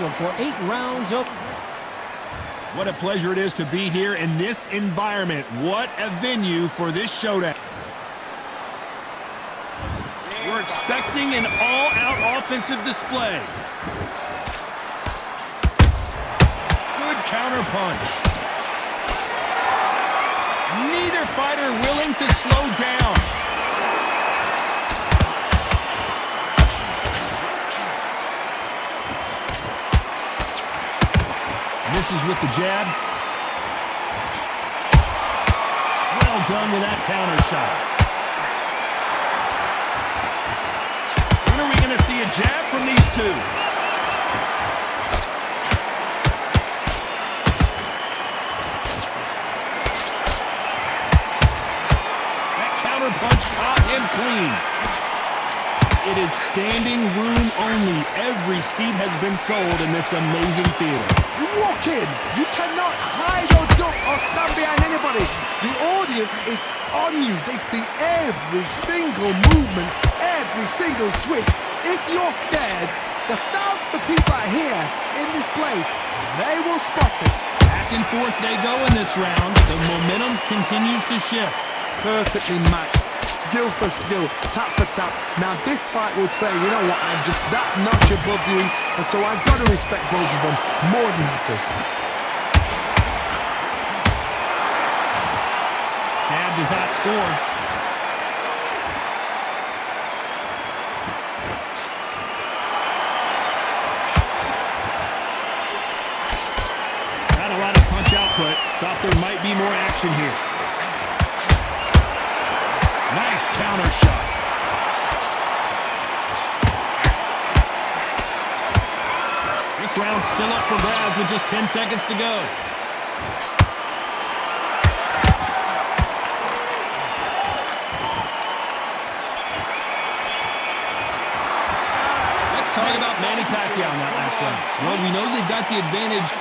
scheduled for 8 rounds of... What a pleasure it is to be here in this environment. What a venue for this showdown. We're expecting an all-out offensive display. Good counter punch. Neither fighter willing to slow down. Misses with the jab. Well done with that counter shot. When are we going to see a jab from these two? That counter punch caught him clean. It is standing room only. Every seat has been sold in this amazing theater. You walk in, you cannot hide or duck or stand behind anybody. The audience is on you. They see every single movement, every single twitch. If you're scared, the thousands of people are here in this place. They will spot it. Back and forth they go in this round. The momentum continues to shift. Perfectly matched. Skill for skill, tap for tap. Now this fight will say, you know what, I'm just that notch above you, and so I've got to respect both of them more than happy. Jab does not score. Got a lot of punch output. Thought there might be more action here. Nice counter shot. This round's still up for grabs with just 10 seconds to go. Let's talk about Manny Pacquiao in that last round. Well, we know they've got the advantage.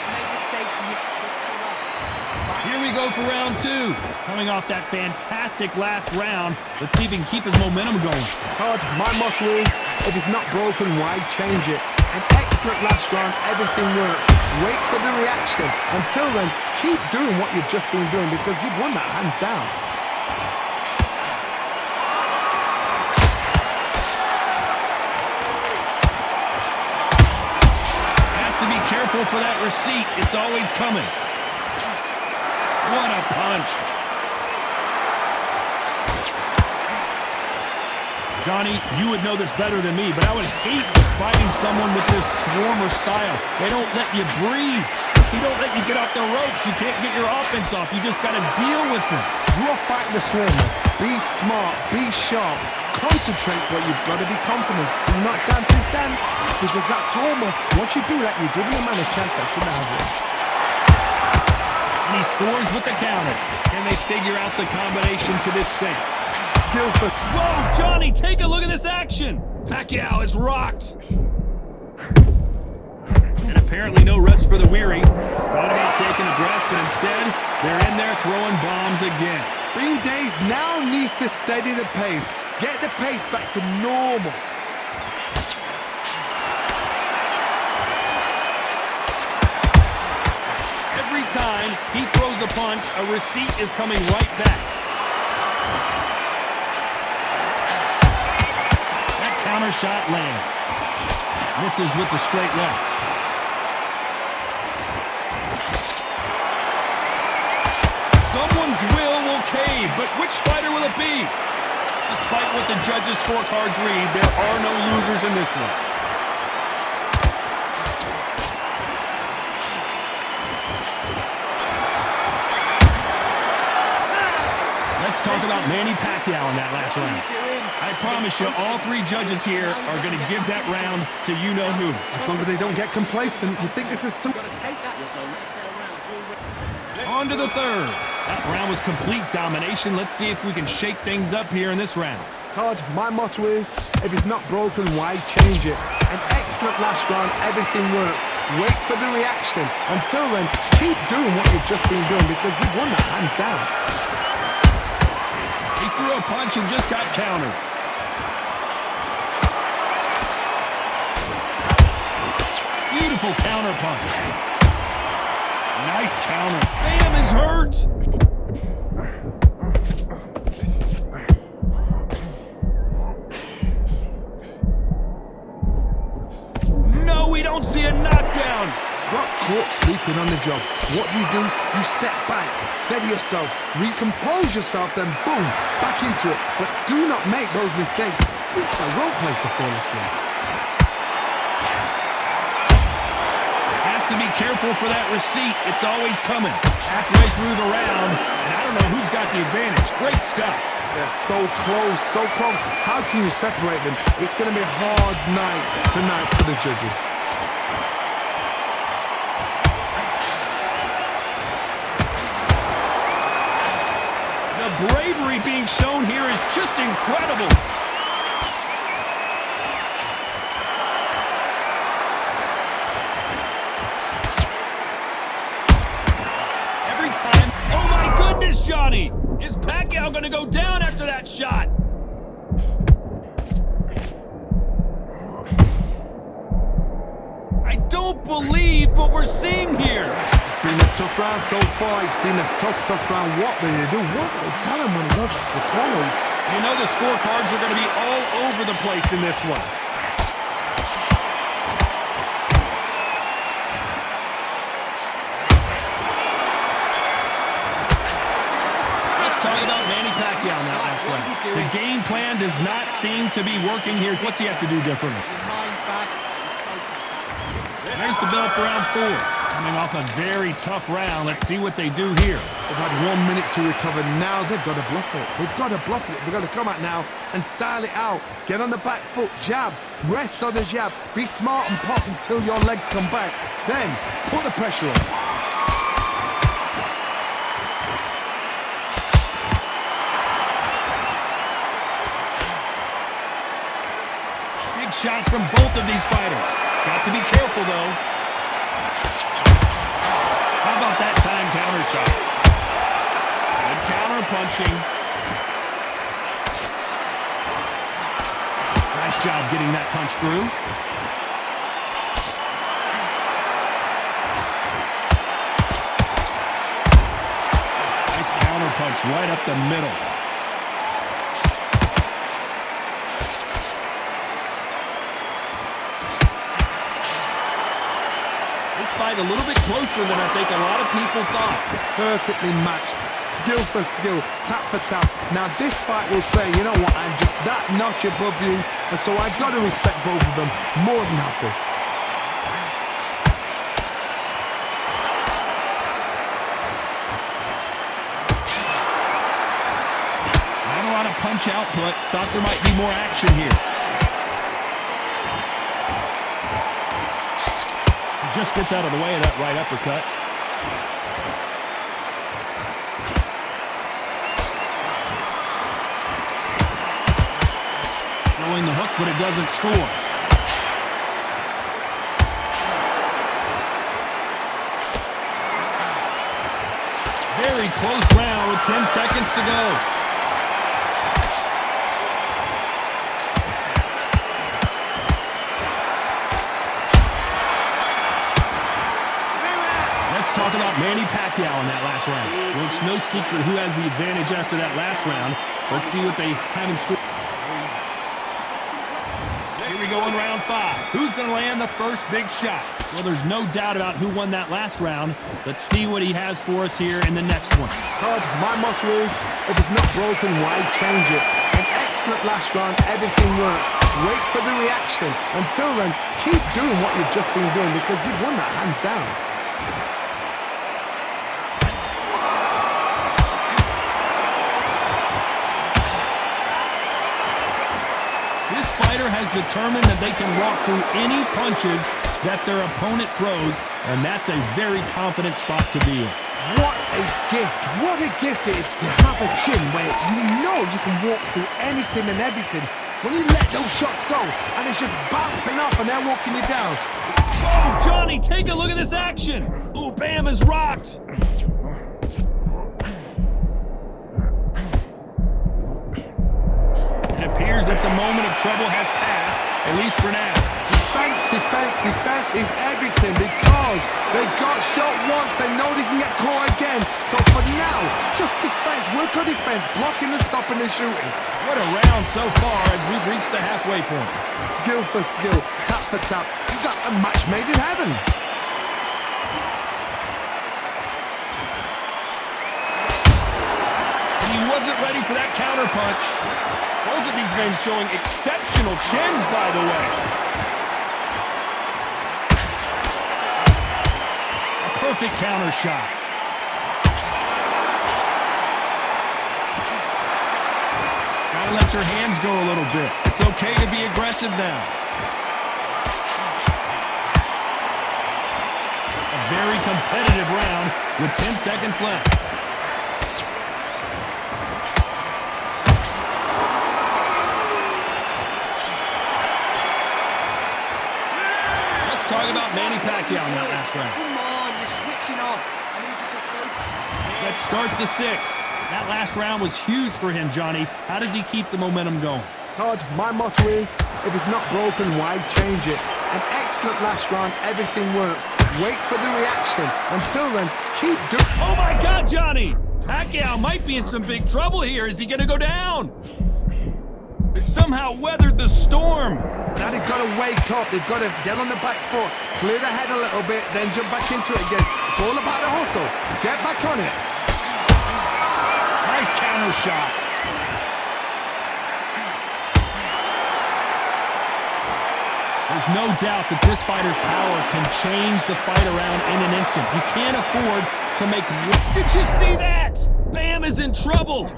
Here we go for round 2. Coming off that fantastic last round, let's see if he can keep his momentum going. Todd, my motto is, if it's not broken, why change it? An excellent last round, everything works. Wait for the reaction. Until then, keep doing what you've just been doing because you've won that hands down. Has to be careful for that receipt. It's always coming. What a punch. Johnny, you would know this better than me, but I would hate fighting someone with this swarmer style. They don't let you breathe. They don't let you get off the ropes. You can't get your offense off. You just got to deal with them. You're fighting the swarmer. Be smart. Be sharp. Concentrate, but you've got to be confident. Do not dance his dance, because that swarmer, once you do that, you're giving the man a chance that shouldn't have one. And he scores with the counter. Can they figure out the combination to this safe? Skillful. Whoa, Johnny, take a look at this action. Pacquiao is rocked. And apparently no rest for the weary. Thought about taking a breath, but instead, they're in there throwing bombs again. Green Days now needs to steady the pace. Get the pace back to normal. Every time he throws a punch, a receipt is coming right back. That counter shot lands. Misses with the straight left. Someone's will cave, but which fighter will it be? Despite what the judges' scorecards read, there are no losers in this one. Let's talk about Manny Pacquiao in that last round. I promise you, all 3 judges here are going to give that round to you-know-who. As long as they don't get complacent, you think this is too... On to the third. That round was complete domination. Let's see if we can shake things up here in this round. Todd, my motto is, if it's not broken, why change it? An excellent last round, everything works. Wait for the reaction. Until then, keep doing what you've just been doing because you've won that hands down. He threw a punch and just got countered. Beautiful counter punch. Nice counter. Bam is hurt. No, we don't see a knockdown. Got caught sleeping on the job. What do? You step back, steady yourself, recompose yourself, then boom, back into it. But do not make those mistakes. This is the wrong place to fall asleep. Has to be careful for that receipt. It's always coming. Halfway through the round, and I don't know who's got the advantage. Great stuff. They're so close, so close. How can you separate them? It's going to be a hard night tonight for the judges. The bravery being shown here is just incredible. Every time. Oh my goodness, Johnny! Is Pacquiao gonna go down after that shot? I don't believe what we're seeing here. It's been a tough round so far. It's been a tough round. What do they do? What do they tell him when he goes to the corner? You know the scorecards are going to be all over the place in this one. Let's talk about Manny Pacquiao in that last round. The game plan does not seem to be working here. What's he have to do differently? There's the bell for round 4. Coming off a very tough round. Let's see what they do here. They've had 1 minute to recover. Now they've got to bluff it. They've got to bluff it. They've got to come out now and style it out. Get on the back foot, jab, rest on the jab. Be smart and pop until your legs come back. Then put the pressure on. Big shots from both of these fighters. Got to be careful, though. How about that time counter shot? Good counter punching. Nice job getting that punch through. Nice counter punch right up the middle. Fight a little bit closer than I think a lot of people thought. Perfectly matched, skill for skill, tap for tap. Now this fight will say, you know what, I'm just that notch above you, and so I've got to respect both of them more than happy. Not a lot of punch output. Thought there might be more action here. Just gets out of the way of that right uppercut. Throwing the hook, but it doesn't score. Very close round with 10 seconds to go. Talk about Manny Pacquiao in that last round. Well, it's no secret who has the advantage after that last round. Let's see what they have in store. Here we go in round 5. Who's going to land the first big shot? Well, there's no doubt about who won that last round. Let's see what he has for us here in the next one. Todd, my motto is, if it's not broken, why change it? An excellent last round, everything works. Wait for the reaction. Until then, keep doing what you've just been doing because you've won that hands down. This fighter has determined that they can walk through any punches that their opponent throws, and that's a very confident spot to be in. What a gift. What a gift it is to have a chin where you know you can walk through anything and everything. When you let those shots go, and it's just bouncing off and they're walking you down. Oh, Johnny, take a look at this action. Ooh, Bam is rocked. It appears that the moment of trouble has passed, at least for now. Defense is everything because they got shot once, they know they can get caught again. So for now, just defense, work on defense, blocking and stopping and shooting. What a round so far as we've reached the halfway point. Skill for skill, tap for tap. It's like a match made in heaven. He wasn't ready for that counter punch. Both of these men showing exceptional chins, by the way. A perfect counter shot. Gotta let your hands go a little bit. It's okay to be aggressive now. A very competitive round with 10 seconds left. Talk about Manny Pacquiao in that last round. Come on, you're switching off. Let's start the 6. That last round was huge for him, Johnny. How does he keep the momentum going? Todd, my motto is, if it's not broken, why change it? An excellent last round, everything works. Wait for the reaction. Until then, keep doing... Oh my God, Johnny! Pacquiao might be in some big trouble here. Is he gonna go down? They somehow weathered the storm. Now they've got to wake up, they've got to get on the back foot, clear the head a little bit, then jump back into it again. It's all about the hustle. Get back on it. Nice counter shot. There's no doubt that this fighter's power can change the fight around in an instant. You can't afford to make... Did you see that? Bam is in trouble.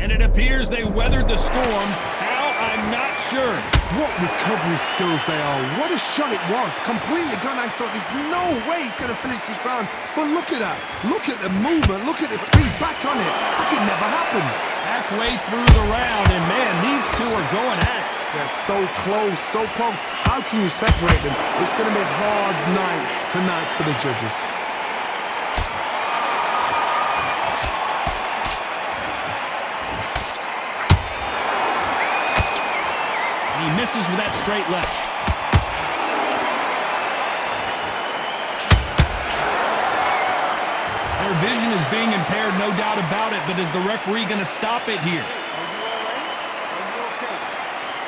And it appears they weathered the storm. How? I'm not sure. What recovery skills they are. What a shot it was. Completely gone. I thought there's no way he's going to finish this round. But look at that. Look at the movement. Look at the speed. Back on it. That could never happen. Halfway through the round, and man, these two are going at it. They're so close, so close. How can you separate them? It's going to be a hard night tonight for the judges. He misses with that straight left. Their vision is being impaired, no doubt about it, but is the referee going to stop it here?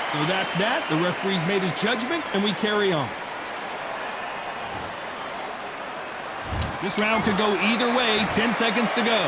So that's that. The referee's made his judgment, and we carry on. This round could go either way. 10 seconds to go.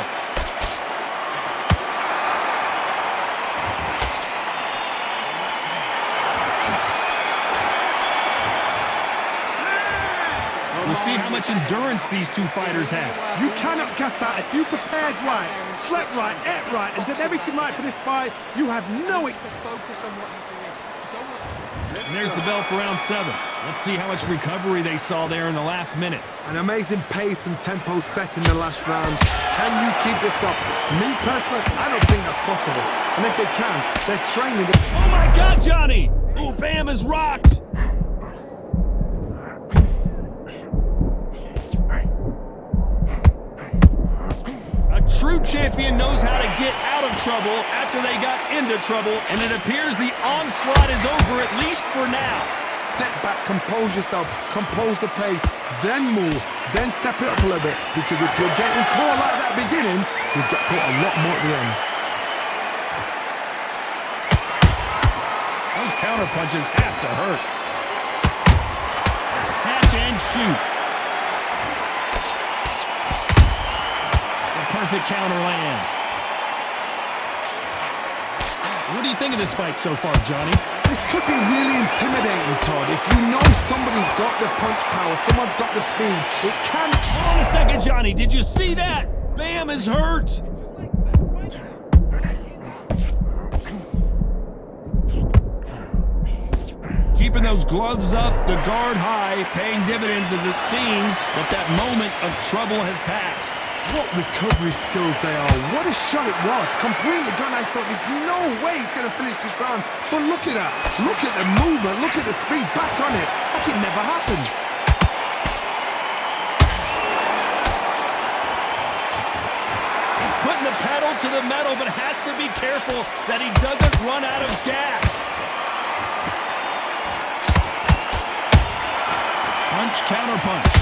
We'll see how much endurance these two fighters have. You cannot guess that. If you prepared right, slept right, ate right, and did everything right for this fight, you have no... To focus on what you're doing. And there's the bell for round 7. Let's see how much recovery they saw there in the last minute. An amazing pace and tempo set in the last round. Can you keep this up? Me personally, I don't think that's possible. And if they can, they're training... Oh my God, Johnny! Ooh, Bam is rocked! True champion knows how to get out of trouble after they got into trouble, and it appears the onslaught is over, at least for now. Step back, compose yourself, compose the pace, then move, then step it up a little bit, because if you're getting caught like that beginning, you get caught a lot more at the end. Those counter punches have to hurt. Catch and shoot. Perfect counter lands. What do you think of this fight so far, Johnny? This could be really intimidating, Todd. If you know somebody's got the punch power, someone's got the speed, it can... Hold on a second, Johnny. Did you see that? Bam is hurt. Keeping those gloves up, the guard high, paying dividends as it seems that that moment of trouble has passed. What recovery skills they are. What a shot it was. Completely gone. I thought there's no way he's going to finish this round. But look at that. Look at the movement. Look at the speed. Back on it. That could never happen. He's putting the pedal to the metal, but has to be careful that he doesn't run out of gas. Punch, counter punch.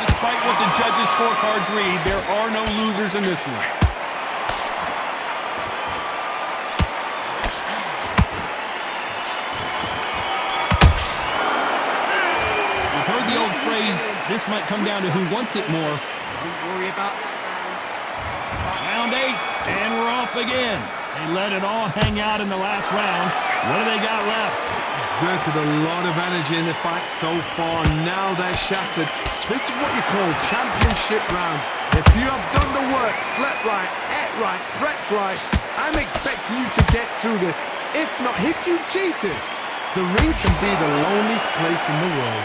Despite what the judges' scorecards read, there are no losers in this one. We've heard the old phrase, this might come down to who wants it more. Don't worry about that. Round 8, and we're off again. They let it all hang out in the last round. What do they got left? Exerted a lot of energy in the fight so far. Now they're shattered. This is what you call championship rounds. If you have done the work, slept right, ate right, prepped right, I'm expecting you to get through this. If not, if you've cheated, the ring can be the loneliest place in the world.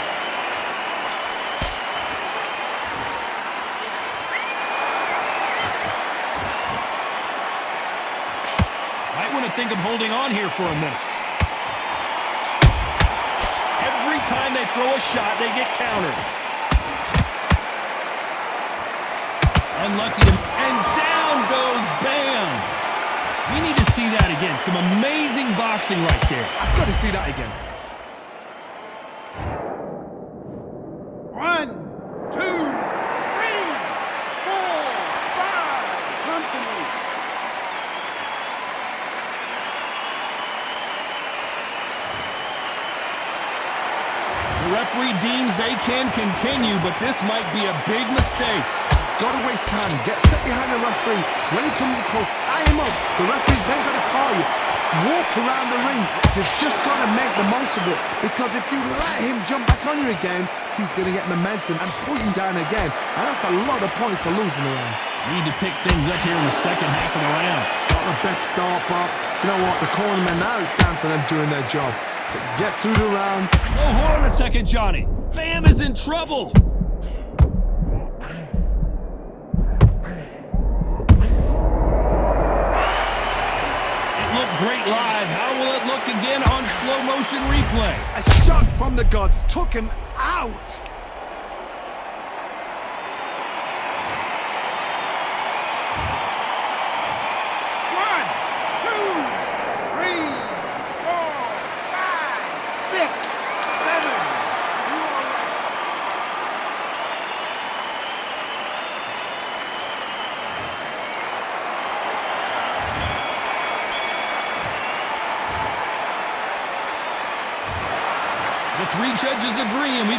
Might want to think of holding on here for a minute. Every time they throw a shot, they get countered. Unlucky to... And down goes Bam! We need to see that again. Some amazing boxing right there. I've got to see that again. 1, 2, 3, 4, 5. Come to me. The referee deems they can continue, but this might be a big mistake. Got to waste time. Get step behind the referee. When he comes close, tie him up. The referee's then got to call you. Walk around the ring. You've just got to make the most of it. Because if you let him jump back on you again, he's going to get momentum and pull you down again. And that's a lot of points to lose in the round. Need to pick things up here in the second half of the round. Not the best start, but you know what? The cornermen now, it's time for them doing their job. Get through the round. Oh, hold on a second, Johnny. Bam is in trouble. It looked great live. How will it look again on slow motion replay? A shot from the gods took him out. The 3 judges agree, and we...